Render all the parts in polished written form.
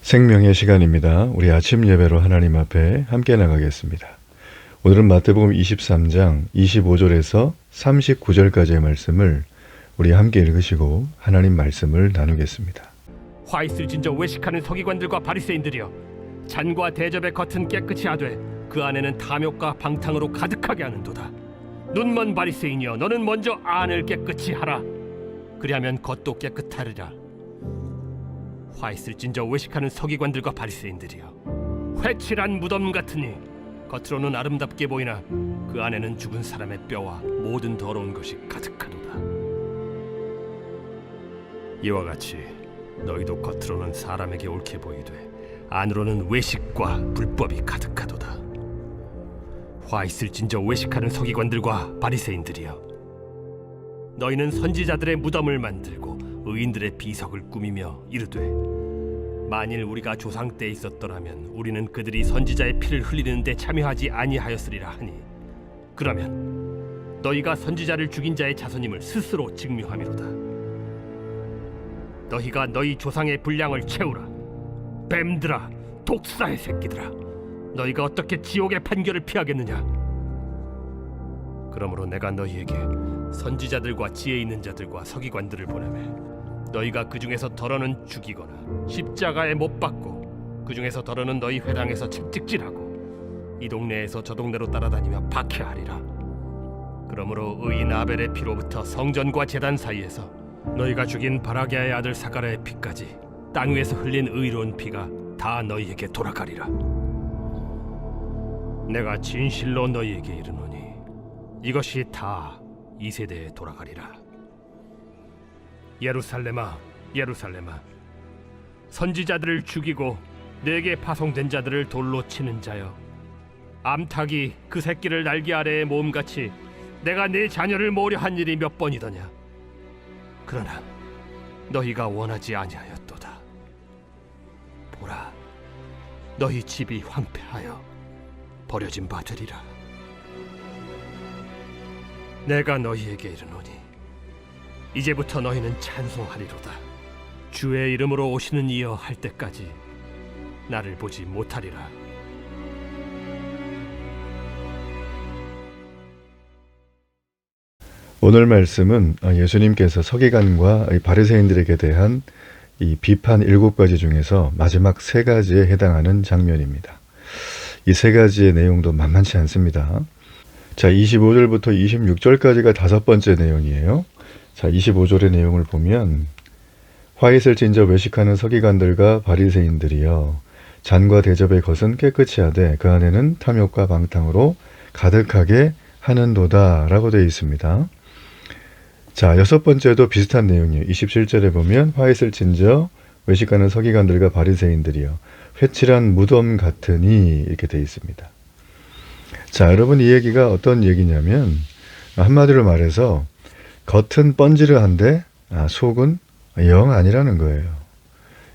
생명의 시간입니다. 우리 아침 예배로 하나님 앞에 함께 나가겠습니다. 오늘은 마태복음 23장 25절에서 39절까지의 말씀을 우리 함께 읽으시고 하나님 말씀을 나누겠습니다. 화 있을진저 외식하는 서기관들과 바리새인들이여, 잔과 대접의 겉은 깨끗이 하되 그 안에는 탐욕과 방탕으로 가득하게 하는도다. 눈먼 바리새인이여, 너는 먼저 안을 깨끗이 하라. 그리하면 겉도 깨끗하리라. 화 있을진저 외식하는 서기관들과 바리새인들이여, 회칠한 무덤 같으니 겉으로는 아름답게 보이나 그 안에는 죽은 사람의 뼈와 모든 더러운 것이 가득하도다. 이와 같이 너희도 겉으로는 사람에게 옳게 보이되 안으로는 외식과 불법이 가득하도다. 화 있을진저 외식하는 서기관들과 바리새인들이여, 너희는 선지자들의 무덤을 만들고 의인들의 비석을 꾸미며 이르되, 만일 우리가 조상 때에 있었더라면 우리는 그들이 선지자의 피를 흘리는 데 참여하지 아니하였으리라 하니, 그러면 너희가 선지자를 죽인 자의 자손임을 스스로 증명함이로다. 너희가 너희 조상의 분량을 채우라. 뱀들아, 독사의 새끼들아, 너희가 어떻게 지옥의 판결을 피하겠느냐? 그러므로 내가 너희에게 선지자들과 지혜 있는 자들과 서기관들을 보내매, 너희가 그 중에서 덜어는 죽이거나 십자가에 못 박고, 그 중에서 덜어는 너희 회당에서 채찍질하고 이 동네에서 저 동네로 따라다니며 박해하리라. 그러므로 의인 아벨의 피로부터 성전과 제단 사이에서 너희가 죽인 바라게아의 아들 사가랴의 피까지 땅 위에서 흘린 의로운 피가 다 너희에게 돌아가리라. 내가 진실로 너희에게 이르노니 이것이 다 이 세대에 돌아가리라. 예루살렘아, 예루살렘아, 선지자들을 죽이고 내게 파송된 자들을 돌로 치는 자여, 암탉이 그 새끼를 날개 아래에 모음같이 내가 네 자녀를 모으려 한 일이 몇 번이더냐? 그러나 너희가 원하지 아니하였도다. 보라, 너희 집이 황폐하여 버려진 바 되리라. 내가 너희에게 이르노니 이제부터 너희는 찬송하리로다. 주의 이름으로 오시는 이여 할 때까지 나를 보지 못하리라. 오늘 말씀은 예수님께서 서기관과 바리새인들에게 대한 이 비판 7가지 중에서 마지막 3가지에 해당하는 장면입니다. 이 3가지의 내용도 만만치 않습니다. 자, 25절부터 26절까지가 5번째 내용이에요. 자, 25절의 내용을 보면, 화 있을진저 외식하는 서기관들과 바리새인들이여, 잔과 대접의 것은 깨끗이 하되 그 안에는 탐욕과 방탕으로 가득하게 하는도다 라고 되어 있습니다. 자, 6번째도 비슷한 내용이에요. 27절에 보면, 화 있을진저 외식하는 서기관들과 바리새인들이여, 회칠한 무덤 같으니 이렇게 되어 있습니다. 자, 여러분, 이 얘기가 어떤 얘기냐면, 한마디로 말해서 겉은 번지르한데 속은 영 아니라는 거예요.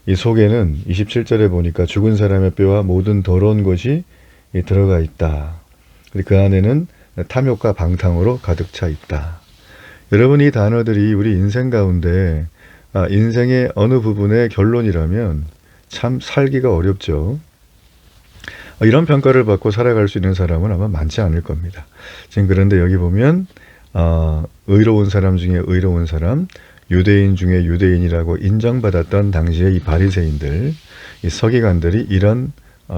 이 속에는 27절에 보니까 죽은 사람의 뼈와 모든 더러운 것이 들어가 있다. 그리고 그 안에는 탐욕과 방탕으로 가득 차 있다. 여러분, 이 단어들이 우리 인생 가운데 인생의 어느 부분의 결론이라면 참 살기가 어렵죠. 이런 평가를 받고 살아갈 수 있는 사람은 아마 많지 않을 겁니다. 지금 그런데 여기 보면 의로운 사람 중에 의로운 사람, 유대인 중에 유대인이라고 인정받았던 당시의 이 바리새인들, 이 서기관들이 이런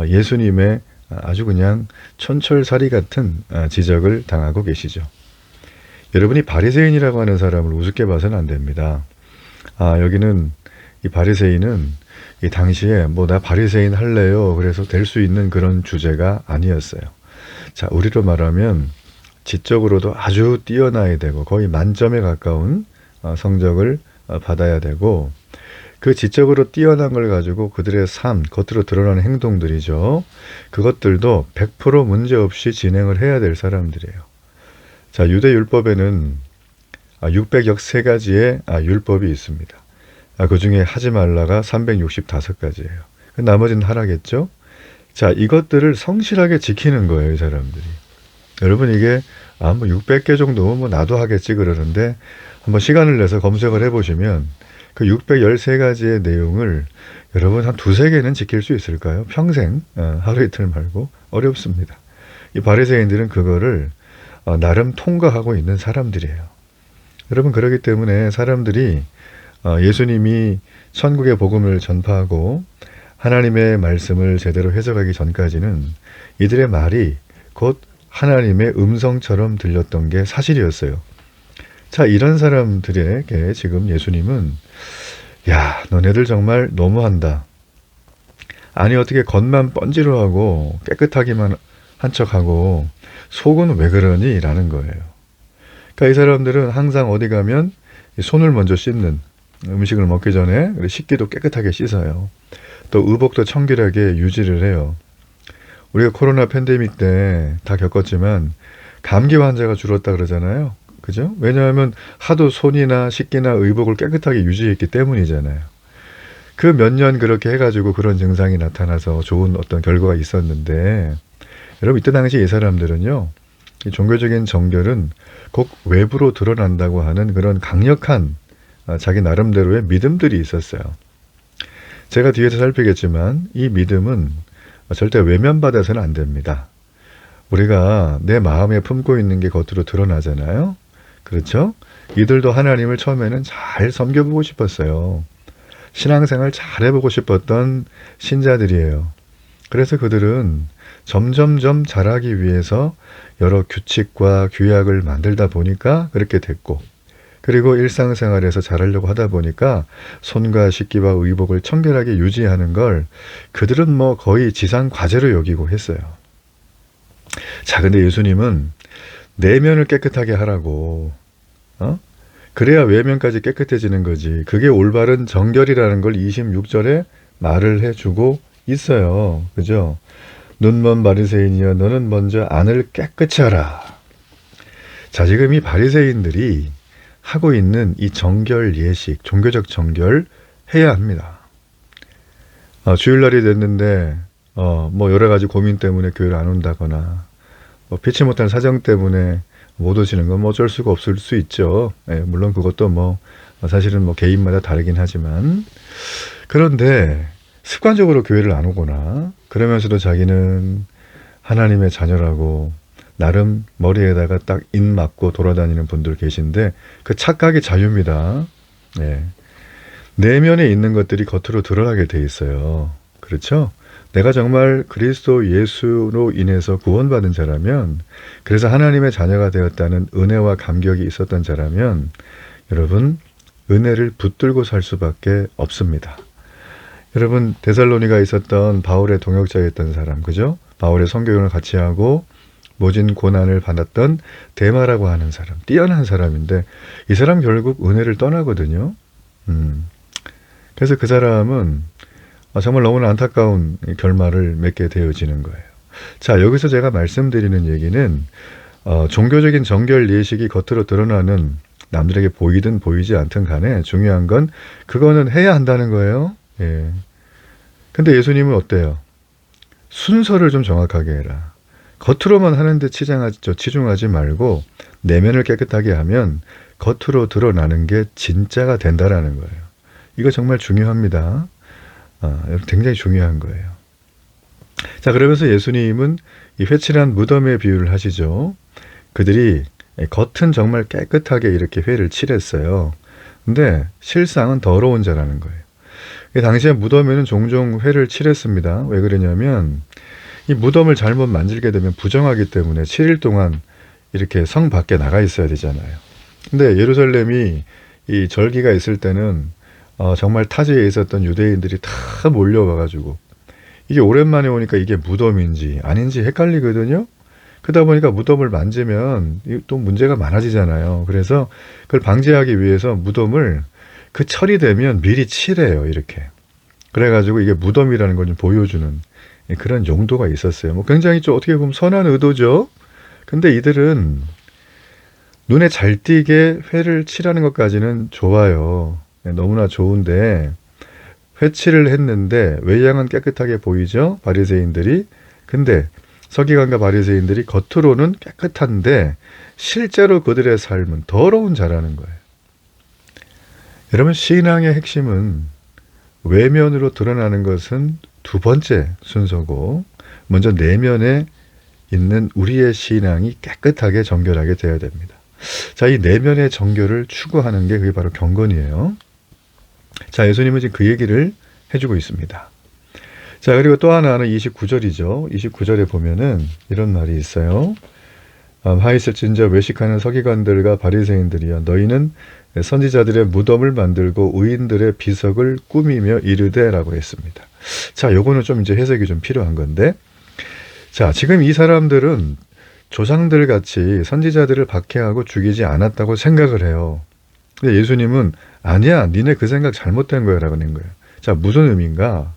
예수님의 아주 그냥 촌철살이 같은 지적을 당하고 계시죠. 여러분이 바리새인이라고 하는 사람을 우습게 봐서는 안 됩니다. 여기는 이 바리새인은 이 당시에 나 바리새인 할래요, 그래서 될 수 있는 그런 주제가 아니었어요. 자, 우리로 말하면 지적으로도 아주 뛰어나야 되고 거의 만점에 가까운 성적을 받아야 되고, 그 지적으로 뛰어난 걸 가지고 그들의 삶, 겉으로 드러나는 행동들이죠. 그것들도 100% 문제없이 진행을 해야 될 사람들이에요. 자, 유대 율법에는 600여 세 가지의 율법이 있습니다. 그 중에 하지 말라가 365가지예요. 나머지는 하라겠죠? 자, 이것들을 성실하게 지키는 거예요, 이 사람들이. 여러분, 이게 600개 정도 나도 하겠지 그러는데, 한번 시간을 내서 검색을 해보시면 그 613가지의 내용을 여러분 한 두세 개는 지킬 수 있을까요? 평생 하루 이틀 말고 어렵습니다. 이 바리새인들은 그거를 나름 통과하고 있는 사람들이에요. 여러분 그렇기 때문에 사람들이 예수님이 천국의 복음을 전파하고 하나님의 말씀을 제대로 해석하기 전까지는 이들의 말이 곧 하나님의 음성처럼 들렸던 게 사실이었어요. 자, 이런 사람들에게 지금 예수님은 야, 너네들 정말 너무한다. 아니 어떻게 겉만 번지르 하고 깨끗하기만 한 척하고 속은 왜 그러니? 라는 거예요. 그러니까 이 사람들은 항상 어디 가면 손을 먼저 씻는, 음식을 먹기 전에 식기도 깨끗하게 씻어요. 또 의복도 청결하게 유지를 해요. 우리가 코로나 팬데믹 때 다 겪었지만 감기 환자가 줄었다 그러잖아요. 그죠? 왜냐하면 하도 손이나 식기나 의복을 깨끗하게 유지했기 때문이잖아요. 그 몇 년 그렇게 해가지고 그런 증상이 나타나서 좋은 어떤 결과가 있었는데, 여러분 이때 당시 이 사람들은요, 이 종교적인 정결은 꼭 외부로 드러난다고 하는 그런 강력한 자기 나름대로의 믿음들이 있었어요. 제가 뒤에서 살피겠지만 이 믿음은 절대 외면받아서는 안 됩니다. 우리가 내 마음에 품고 있는 게 겉으로 드러나잖아요. 그렇죠? 이들도 하나님을 처음에는 잘 섬겨보고 싶었어요. 신앙생활 잘 해보고 싶었던 신자들이에요. 그래서 그들은 점점점 잘하기 위해서 여러 규칙과 규약을 만들다 보니까 그렇게 됐고, 그리고 일상생활에서 잘하려고 하다 보니까 손과 식기와 의복을 청결하게 유지하는 걸 그들은 뭐 거의 지상 과제로 여기고 했어요. 자, 근데 예수님은 내면을 깨끗하게 하라고, 그래야 외면까지 깨끗해지는 거지. 그게 올바른 정결이라는 걸 26절에 말을 해주고 있어요. 그죠? 눈먼 바리새인이여 너는 먼저 안을 깨끗이 하라. 자, 지금 이 바리새인들이 하고 있는 이 정결 예식, 종교적 정결 해야 합니다. 주일날이 됐는데 뭐 여러 가지 고민 때문에 교회를 안 온다거나 피치 못한 사정 때문에 못 오시는 건 뭐 어쩔 수가 없을 수 있죠. 예, 물론 그것도 뭐 사실은 뭐 개인마다 다르긴 하지만, 그런데 습관적으로 교회를 안 오거나 그러면서도 자기는 하나님의 자녀라고 나름 머리에다가 딱 인 맞고 돌아다니는 분들 계신데 그 착각이 자유입니다. 예. 내면에 있는 것들이 겉으로 드러나게 돼 있어요. 그렇죠? 내가 정말 그리스도 예수로 인해서 구원받은 자라면, 그래서 하나님의 자녀가 되었다는 은혜와 감격이 있었던 자라면 여러분 은혜를 붙들고 살 수밖에 없습니다. 여러분 데살로니가 있었던 바울의 동역자였던 사람, 그죠? 바울의 선교행을 같이 하고 모진 고난을 받았던 데마라고 하는 사람, 뛰어난 사람인데 이 사람 결국 은혜를 떠나거든요. 그래서 그 사람은 정말 너무나 안타까운 결말을 맺게 되어지는 거예요. 자, 여기서 제가 말씀드리는 얘기는 종교적인 정결 예식이 겉으로 드러나는, 남들에게 보이든 보이지 않든 간에 중요한 건 그거는 해야 한다는 거예요. 예. 근데 예수님은 어때요? 순서를 좀 정확하게 해라. 겉으로만 하는데 치중하지 말고 내면을 깨끗하게 하면 겉으로 드러나는 게 진짜가 된다라는 거예요. 이거 정말 중요합니다. 굉장히 중요한 거예요. 자, 그러면서 예수님은 이 회칠한 무덤의 비유를 하시죠. 그들이 겉은 정말 깨끗하게 이렇게 회를 칠했어요. 근데 실상은 더러운 자라는 거예요. 당시에 무덤에는 종종 회를 칠했습니다. 왜 그러냐면 이 무덤을 잘못 만지게 되면 부정하기 때문에 7일 동안 이렇게 성 밖에 나가 있어야 되잖아요. 근데 예루살렘이 이 절기가 있을 때는 정말 타지에 있었던 유대인들이 다 몰려와가지고 이게 오랜만에 오니까 이게 무덤인지 아닌지 헷갈리거든요. 그러다 보니까 무덤을 만지면 또 문제가 많아지잖아요. 그래서 그걸 방지하기 위해서 무덤을 그 철이 되면 미리 칠해요. 이렇게. 그래가지고 이게 무덤이라는 걸 좀 보여주는 그런 용도가 있었어요. 뭐 굉장히 좀 어떻게 보면 선한 의도죠. 근데 이들은 눈에 잘 띄게 회를 칠하는 것까지는 좋아요. 너무나 좋은데 회칠을 했는데 외양은 깨끗하게 보이죠? 바리새인들이. 근데 서기관과 바리새인들이 겉으로는 깨끗한데 실제로 그들의 삶은 더러운 자라는 거예요. 여러분, 신앙의 핵심은 외면으로 드러나는 것은 두 번째 순서고, 먼저 내면에 있는 우리의 신앙이 깨끗하게 정결하게 되어야 됩니다. 자, 이 내면의 정결을 추구하는 게 그게 바로 경건이에요. 자, 예수님은 지금 그 얘기를 해주고 있습니다. 자, 그리고 또 하나는 29절이죠. 29절에 보면은 이런 말이 있어요. 하 있을진저 외식하는 서기관들과 바리새인들이여, 너희는 선지자들의 무덤을 만들고 의인들의 비석을 꾸미며 이르되라고 했습니다. 자, 요거는 좀 이제 해석이 좀 필요한 건데, 자, 지금 이 사람들은 조상들 같이 선지자들을 박해하고 죽이지 않았다고 생각을 해요. 근데 예수님은 아니야, 니네 그 생각 잘못된 거야 라고 하는 거예요. 자, 무슨 의미인가?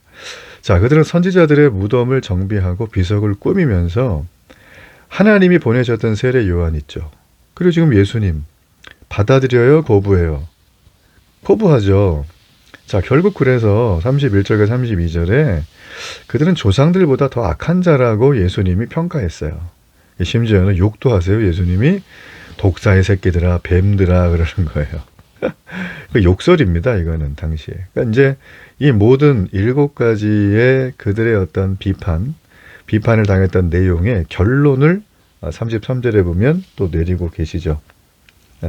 자, 그들은 선지자들의 무덤을 정비하고 비석을 꾸미면서 하나님이 보내셨던 세례 요한 있죠. 그리고 지금 예수님 받아들여요, 거부해요? 거부하죠. 자, 결국 그래서 31절과 32절에 그들은 조상들보다 더 악한 자라고 예수님이 평가했어요. 심지어는 욕도 하세요. 예수님이 독사의 새끼들아, 뱀들아 그러는 거예요. 그 욕설입니다. 이거는 당시에. 그러니까 이제 이 모든 7가지의 그들의 어떤 비판을 당했던 내용의 결론을 33절에 보면 또 내리고 계시죠.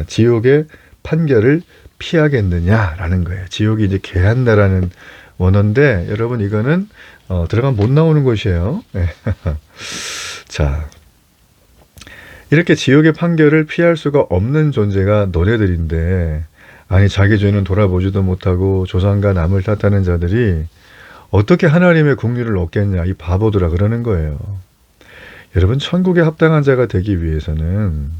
지옥의 판결을 피하겠느냐라는 거예요. 지옥이 이제 개한다라는 원어인데, 여러분 이거는 들어가면 못 나오는 곳이에요. 자, 이렇게 지옥의 판결을 피할 수가 없는 존재가 너네들인데, 아니 자기 죄는 돌아보지도 못하고 조상과 남을 탓하는 자들이 어떻게 하나님의 국리를 얻겠냐, 이 바보들아 그러는 거예요. 여러분, 천국에 합당한 자가 되기 위해서는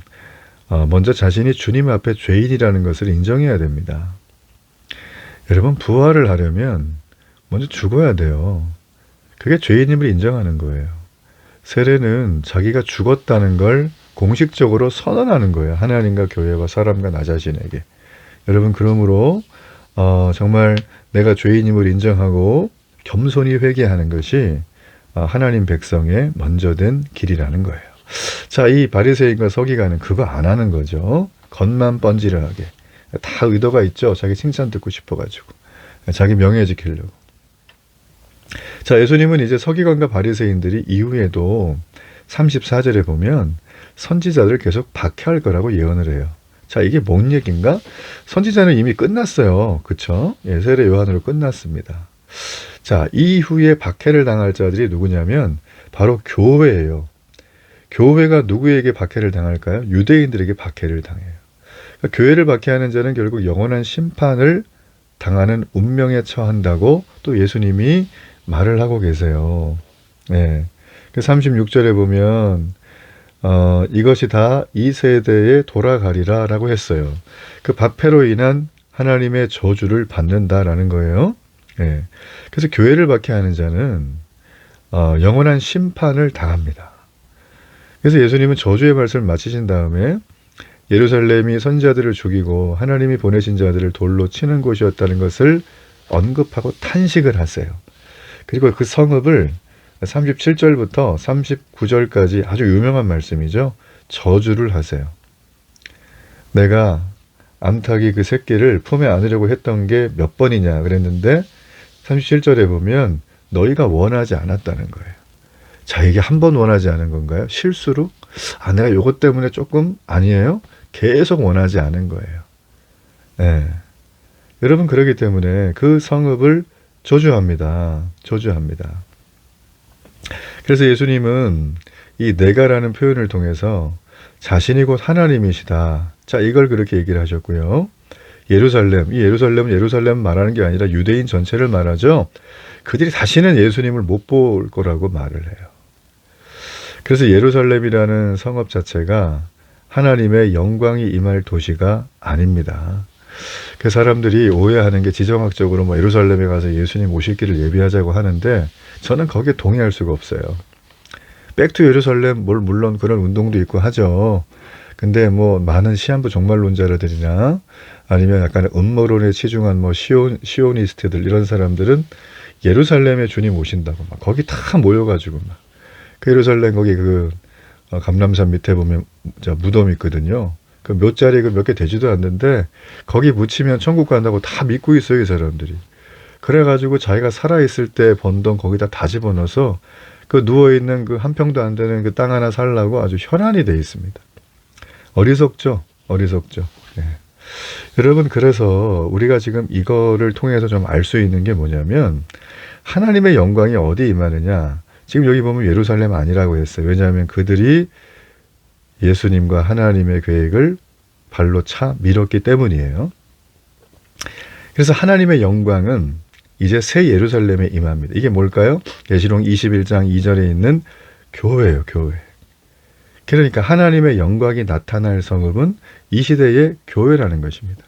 먼저 자신이 주님 앞에 죄인이라는 것을 인정해야 됩니다. 여러분, 부활을 하려면 먼저 죽어야 돼요. 그게 죄인임을 인정하는 거예요. 세례는 자기가 죽었다는 걸 공식적으로 선언하는 거예요. 하나님과 교회와 사람과 나 자신에게. 여러분, 그러므로 정말 내가 죄인임을 인정하고 겸손히 회개하는 것이 하나님 백성의 먼저 된 길이라는 거예요. 자, 이 바리새인과 서기관은 그거 안 하는 거죠. 겉만 번지르하게. 다 의도가 있죠. 자기 칭찬 듣고 싶어가지고. 자기 명예 지키려고. 자, 예수님은 이제 서기관과 바리새인들이 이후에도 34절에 보면 선지자들을 계속 박해할 거라고 예언을 해요. 자, 이게 뭔 얘기인가? 선지자는 이미 끝났어요. 그쵸? 예, 세례 요한으로 끝났습니다. 자, 이후에 박해를 당할 자들이 누구냐면 바로 교회예요. 교회가 누구에게 박해를 당할까요? 유대인들에게 박해를 당해요. 그러니까 교회를 박해하는 자는 결국 영원한 심판을 당하는 운명에 처한다고 또 예수님이 말을 하고 계세요. 네. 36절에 보면 이것이 다 이 세대에 돌아가리라 라고 했어요. 그 박해로 인한 하나님의 저주를 받는다라는 거예요. 네. 그래서 교회를 박해하는 자는 영원한 심판을 당합니다. 그래서 예수님은 저주의 말씀을 마치신 다음에 예루살렘이 선지자들을 죽이고 하나님이 보내신 자들을 돌로 치는 곳이었다는 것을 언급하고 탄식을 하세요. 그리고 그 성읍을 37절부터 39절까지 아주 유명한 말씀이죠. 저주를 하세요. 내가 암탉이 그 새끼를 품에 안으려고 했던 게 몇 번이냐 그랬는데 37절에 보면 너희가 원하지 않았다는 거예요. 자, 이게 한 번 원하지 않은 건가요? 실수로? 내가 요것 때문에 조금 아니에요? 계속 원하지 않은 거예요. 네. 여러분, 그렇기 때문에 그 성읍을 저주합니다. 저주합니다. 그래서 예수님은 이 내가라는 표현을 통해서 자신이 곧 하나님이시다. 자, 이걸 그렇게 얘기를 하셨고요. 예루살렘, 이 예루살렘은 예루살렘 말하는 게 아니라 유대인 전체를 말하죠. 그들이 다시는 예수님을 못 볼 거라고 말을 해요. 그래서 예루살렘이라는 성읍 자체가 하나님의 영광이 임할 도시가 아닙니다. 그 사람들이 오해하는 게 지정학적으로 예루살렘에 가서 예수님 오실 길을 예비하자고 하는데 저는 거기에 동의할 수가 없어요. 백투 예루살렘 물론 그런 운동도 있고 하죠. 근데 많은 시한부 종말론자들이나 아니면 약간 음모론에 치중한 시오니스트들 이런 사람들은 예루살렘에 주님 오신다고 거기 다 모여가지고 그 예루살렘 거기 감람산 밑에 보면 무덤이 있거든요. 그 몇 자리 그 몇 개 되지도 않는데 거기 묻히면 천국 간다고 다 믿고 있어요, 이 사람들이. 그래가지고 자기가 살아있을 때 번 돈 거기다 다 집어넣어서 그 누워있는 그 한 평도 안 되는 그 땅 하나 살라고 아주 현안이 돼 있습니다. 어리석죠? 어리석죠. 예. 여러분, 그래서 우리가 지금 이거를 통해서 좀 알 수 있는 게 뭐냐면 하나님의 영광이 어디 임하느냐. 지금 여기 보면 예루살렘 아니라고 했어요. 왜냐하면 그들이 예수님과 하나님의 계획을 발로 차 밀었기 때문이에요. 그래서 하나님의 영광은 이제 새 예루살렘에 임합니다. 이게 뭘까요? 계시록 21장 2절에 있는 교회예요, 교회. 그러니까 하나님의 영광이 나타날 성읍은 이 시대의 교회라는 것입니다.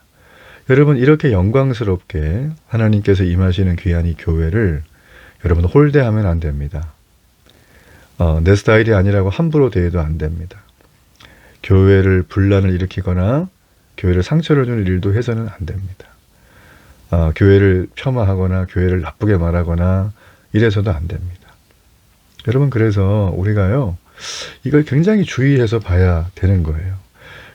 여러분, 이렇게 영광스럽게 하나님께서 임하시는 귀한 이 교회를 여러분 홀대하면 안 됩니다. 내 스타일이 아니라고 함부로 대해도 안 됩니다. 교회를 분란을 일으키거나 교회를 상처를 주는 일도 해서는 안 됩니다. 교회를 폄하하거나 교회를 나쁘게 말하거나 이래서도 안 됩니다. 여러분, 그래서 우리가요, 이걸 굉장히 주의해서 봐야 되는 거예요.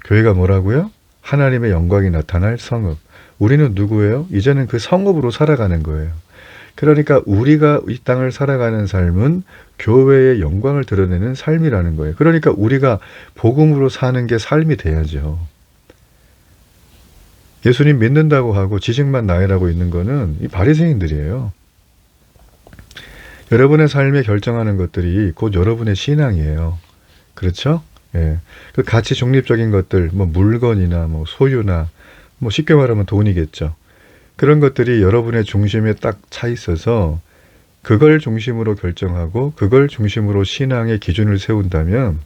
교회가 뭐라고요? 하나님의 영광이 나타날 성읍. 우리는 누구예요? 이제는 그 성읍으로 살아가는 거예요. 그러니까 우리가 이 땅을 살아가는 삶은 교회의 영광을 드러내는 삶이라는 거예요. 그러니까 우리가 복음으로 사는 게 삶이 돼야죠. 예수님 믿는다고 하고 지식만 나열하고 있는 거는 이 바리새인들이에요. 여러분의 삶에 결정하는 것들이 곧 여러분의 신앙이에요. 그렇죠? 예. 그 가치 중립적인 것들, 뭐 물건이나 뭐 소유나 뭐 쉽게 말하면 돈이겠죠. 그런 것들이 여러분의 중심에 딱 차 있어서 그걸 중심으로 결정하고 그걸 중심으로 신앙의 기준을 세운다면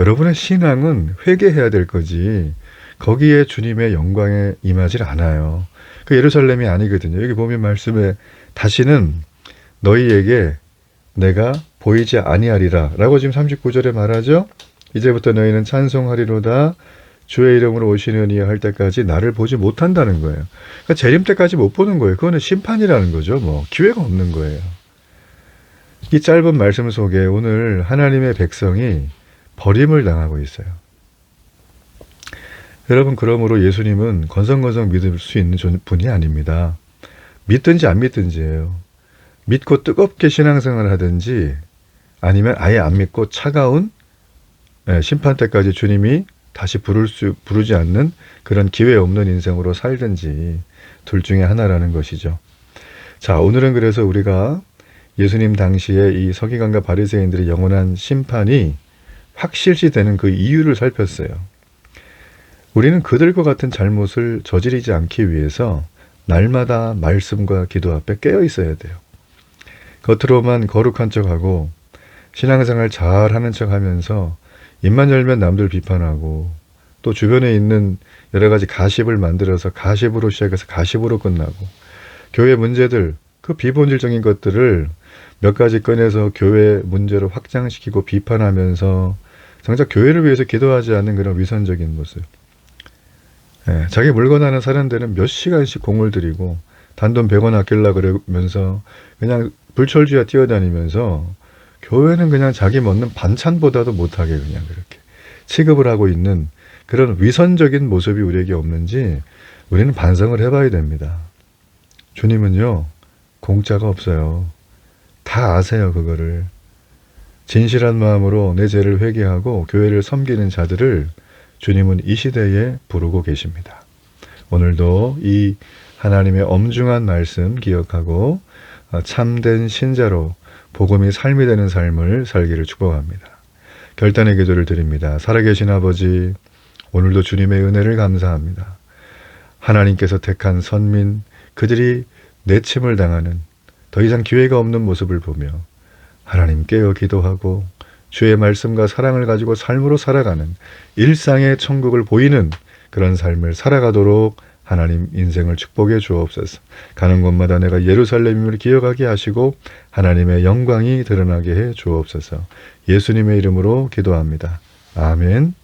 여러분의 신앙은 회개해야 될 거지 거기에 주님의 영광에 임하질 않아요. 그 예루살렘이 아니거든요. 여기 보면 말씀에 다시는 너희에게 내가 보이지 아니하리라 라고 지금 39절에 말하죠. 이제부터 너희는 찬송하리로다 주의 이름으로 오시느니 할 때까지 나를 보지 못한다는 거예요. 그러니까 재림 때까지 못 보는 거예요. 그거는 심판이라는 거죠. 뭐 기회가 없는 거예요. 이 짧은 말씀 속에 오늘 하나님의 백성이 버림을 당하고 있어요. 여러분, 그러므로 예수님은 건성건성 믿을 수 있는 분이 아닙니다. 믿든지 안 믿든지예요. 믿고 뜨겁게 신앙생활을 하든지 아니면 아예 안 믿고 차가운 심판 때까지 주님이 다시 부르지 않는 그런 기회 없는 인생으로 살든지 둘 중에 하나라는 것이죠. 자, 오늘은 그래서 우리가 예수님 당시에 이 서기관과 바리새인들의 영원한 심판이 확실시되는 그 이유를 살폈어요. 우리는 그들과 같은 잘못을 저지르지 않기 위해서 날마다 말씀과 기도 앞에 깨어 있어야 돼요. 겉으로만 거룩한 척하고 신앙생활 잘하는 척하면서 입만 열면 남들 비판하고 또 주변에 있는 여러 가지 가십을 만들어서 가십으로 시작해서 가십으로 끝나고 교회 문제들, 그 비본질적인 것들을 몇 가지 꺼내서 교회 문제로 확장시키고 비판하면서 정작 교회를 위해서 기도하지 않는 그런 위선적인 모습. 자기 물건 하나 사는 데는 몇 시간씩 공을 들이고 단돈 100원 아끼려고 그러면서 그냥 불철주야 뛰어다니면서 교회는 그냥 자기 먹는 반찬보다도 못하게 그냥 그렇게 취급을 하고 있는 그런 위선적인 모습이 우리에게 없는지 우리는 반성을 해봐야 됩니다. 주님은요, 공짜가 없어요. 다 아세요, 그거를. 진실한 마음으로 내 죄를 회개하고 교회를 섬기는 자들을 주님은 이 시대에 부르고 계십니다. 오늘도 이 하나님의 엄중한 말씀 기억하고 참된 신자로 복음이 삶이 되는 삶을 살기를 축복합니다. 결단의 기도를 드립니다. 살아계신 아버지, 오늘도 주님의 은혜를 감사합니다. 하나님께서 택한 선민, 그들이 내침을 당하는 더 이상 기회가 없는 모습을 보며 하나님 깨어 기도하고 주의 말씀과 사랑을 가지고 삶으로 살아가는 일상의 천국을 보이는 그런 삶을 살아가도록 하나님 인생을 축복해 주옵소서. 가는 곳마다 내가 예루살렘임을 기억하게 하시고 하나님의 영광이 드러나게 해 주옵소서. 예수님의 이름으로 기도합니다. 아멘.